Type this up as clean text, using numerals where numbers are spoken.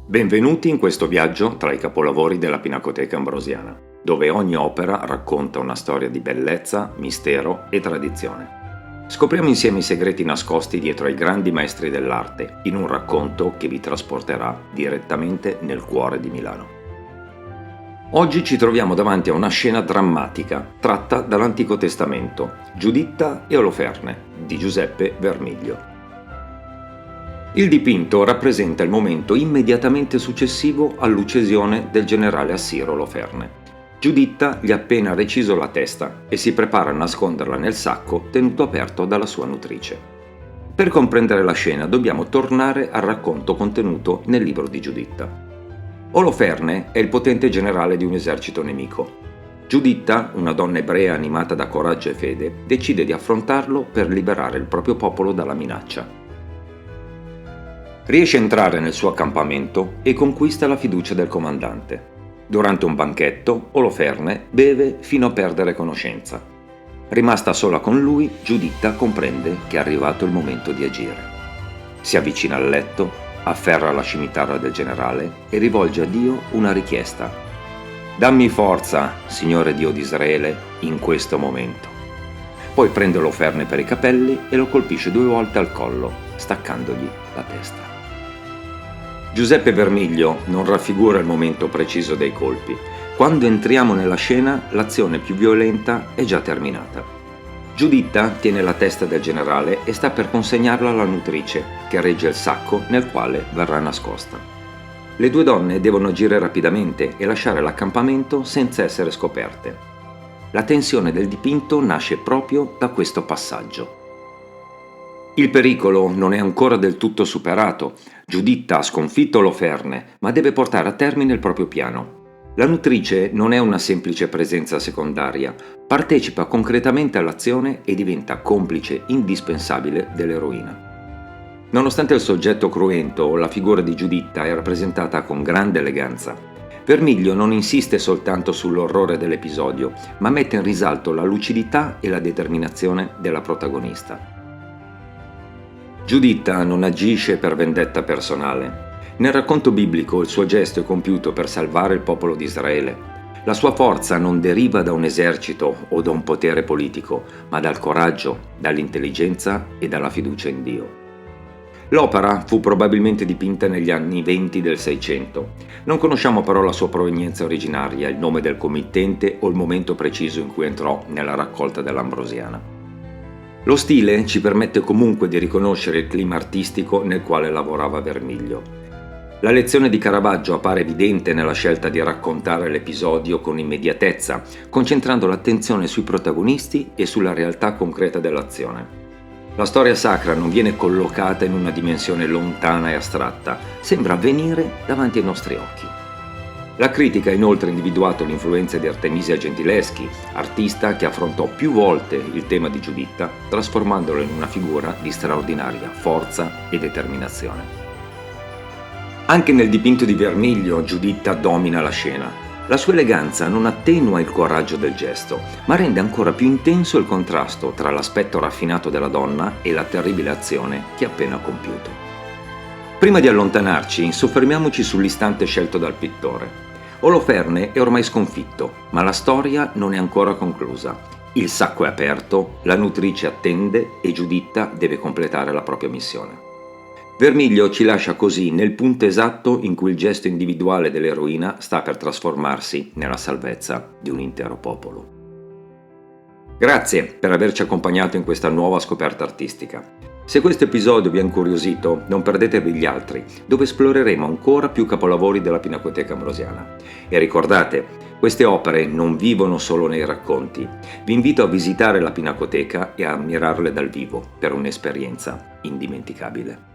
Benvenuti in questo viaggio tra i capolavori della Pinacoteca Ambrosiana, dove ogni opera racconta una storia di bellezza, mistero e tradizione. Scopriamo insieme i segreti nascosti dietro ai grandi maestri dell'arte, in un racconto che vi trasporterà direttamente nel cuore di Milano. Oggi ci troviamo davanti a una scena drammatica, tratta dall'Antico Testamento, Giuditta e Oloferne, di Giuseppe Vermiglio. Il dipinto rappresenta il momento immediatamente successivo all'uccisione del generale assiro Oloferne. Giuditta gli ha appena reciso la testa e si prepara a nasconderla nel sacco tenuto aperto dalla sua nutrice. Per comprendere la scena dobbiamo tornare al racconto contenuto nel libro di Giuditta. Oloferne è il potente generale di un esercito nemico. Giuditta, una donna ebrea animata da coraggio e fede, decide di affrontarlo per liberare il proprio popolo dalla minaccia. Riesce a entrare nel suo accampamento e conquista la fiducia del comandante. Durante un banchetto, Oloferne beve fino a perdere conoscenza. Rimasta sola con lui, Giuditta comprende che è arrivato il momento di agire. Si avvicina al letto, afferra la scimitarra del generale e rivolge a Dio una richiesta. «Dammi forza, Signore Dio di Israele, in questo momento». Poi prende Oloferne per i capelli e lo colpisce 2 volte al collo, staccandogli la testa. Giuseppe Vermiglio non raffigura il momento preciso dei colpi. Quando entriamo nella scena, l'azione più violenta è già terminata. Giuditta tiene la testa del generale e sta per consegnarla alla nutrice, che regge il sacco nel quale verrà nascosta. Le 2 donne devono agire rapidamente e lasciare l'accampamento senza essere scoperte. La tensione del dipinto nasce proprio da questo passaggio. Il pericolo non è ancora del tutto superato. Giuditta ha sconfitto Oloferne, ma deve portare a termine il proprio piano. La nutrice non è una semplice presenza secondaria, partecipa concretamente all'azione e diventa complice indispensabile dell'eroina. Nonostante il soggetto cruento, la figura di Giuditta è rappresentata con grande eleganza. Vermiglio non insiste soltanto sull'orrore dell'episodio, ma mette in risalto la lucidità e la determinazione della protagonista. Giuditta non agisce per vendetta personale. Nel racconto biblico il suo gesto è compiuto per salvare il popolo di Israele. La sua forza non deriva da un esercito o da un potere politico, ma dal coraggio, dall'intelligenza e dalla fiducia in Dio. L'opera fu probabilmente dipinta negli anni 20 del Seicento. Non conosciamo però la sua provenienza originaria, il nome del committente o il momento preciso in cui entrò nella raccolta dell'Ambrosiana. Lo stile ci permette comunque di riconoscere il clima artistico nel quale lavorava Vermiglio. La lezione di Caravaggio appare evidente nella scelta di raccontare l'episodio con immediatezza, concentrando l'attenzione sui protagonisti e sulla realtà concreta dell'azione. La storia sacra non viene collocata in una dimensione lontana e astratta, sembra avvenire davanti ai nostri occhi. La critica ha inoltre individuato l'influenza di Artemisia Gentileschi, artista che affrontò più volte il tema di Giuditta, trasformandolo in una figura di straordinaria forza e determinazione. Anche nel dipinto di Vermiglio Giuditta domina la scena. La sua eleganza non attenua il coraggio del gesto, ma rende ancora più intenso il contrasto tra l'aspetto raffinato della donna e la terribile azione che ha appena compiuto. Prima di allontanarci, soffermiamoci sull'istante scelto dal pittore. Oloferne è ormai sconfitto, ma la storia non è ancora conclusa. Il sacco è aperto, la nutrice attende e Giuditta deve completare la propria missione. Vermiglio ci lascia così nel punto esatto in cui il gesto individuale dell'eroina sta per trasformarsi nella salvezza di un intero popolo. Grazie per averci accompagnato in questa nuova scoperta artistica. Se questo episodio vi ha incuriosito, non perdetevi gli altri, dove esploreremo ancora più capolavori della Pinacoteca Ambrosiana. E ricordate, queste opere non vivono solo nei racconti. Vi invito a visitare la Pinacoteca e a ammirarle dal vivo per un'esperienza indimenticabile.